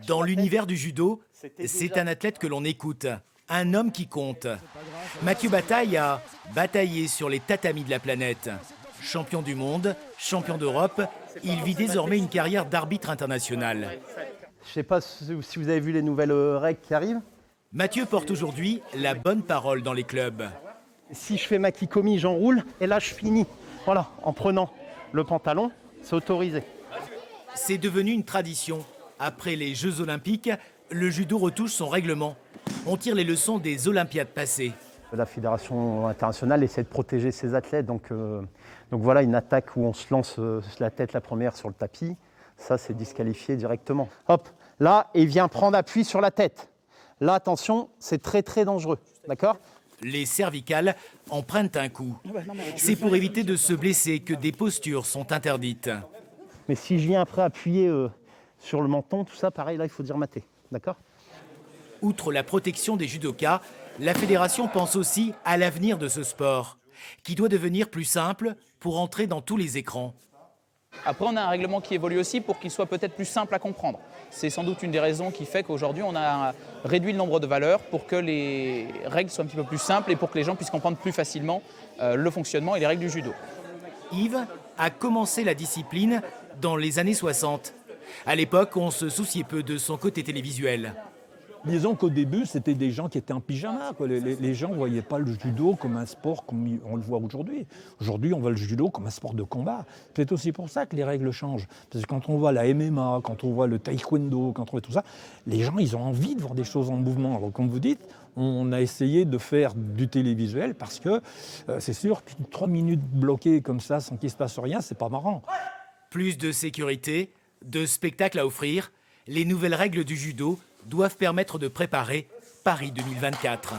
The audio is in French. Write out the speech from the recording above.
Dans l'univers du judo, c'est un athlète que l'on écoute, un homme qui compte. Mathieu Bataille a bataillé sur les tatamis de la planète. Champion du monde, champion d'Europe, il vit désormais une carrière d'arbitre international. Je ne sais pas si vous avez vu les nouvelles règles qui arrivent. Mathieu porte aujourd'hui la bonne parole dans les clubs. Si je fais ma kikomi, j'enroule et là je finis. Voilà, en prenant le pantalon, c'est autorisé. C'est devenu une tradition. Après les Jeux Olympiques, le judo retouche son règlement. On tire les leçons des Olympiades passées. La fédération internationale essaie de protéger ses athlètes. Donc voilà, une attaque où on se lance la tête la première sur le tapis, ça c'est disqualifié directement. Hop, là, et vient prendre appui sur la tête. Là, attention, c'est très très dangereux, d'accord ? Les cervicales en prennent un coup. C'est pour éviter de se blesser que des postures sont interdites. Mais si je viens après appuyer sur le menton, tout ça, pareil, là, il faut dire mater, d'accord ? Outre la protection des judokas, la fédération pense aussi à l'avenir de ce sport, qui doit devenir plus simple pour entrer dans tous les écrans. Après, on a un règlement qui évolue aussi pour qu'il soit peut-être plus simple à comprendre. C'est sans doute une des raisons qui fait qu'aujourd'hui, on a réduit le nombre de valeurs pour que les règles soient un petit peu plus simples et pour que les gens puissent comprendre plus facilement le fonctionnement et les règles du judo. Yves a commencé la discipline dans les années 60. À l'époque, on se souciait peu de son côté télévisuel. Disons qu'au début, c'était des gens qui étaient en pyjama, quoi. Les gens ne voyaient pas le judo comme un sport comme on le voit aujourd'hui. Aujourd'hui, on voit le judo comme un sport de combat. C'est aussi pour ça que les règles changent. Parce que quand on voit la MMA, quand on voit le taekwondo, quand on voit tout ça, les gens, ils ont envie de voir des choses en mouvement. Alors, comme vous dites, on a essayé de faire du télévisuel parce que c'est sûr que 3 minutes bloquées comme ça, sans qu'il ne se passe rien, c'est pas marrant. Plus de sécurité, de spectacles à offrir, les nouvelles règles du judo doivent permettre de préparer Paris 2024.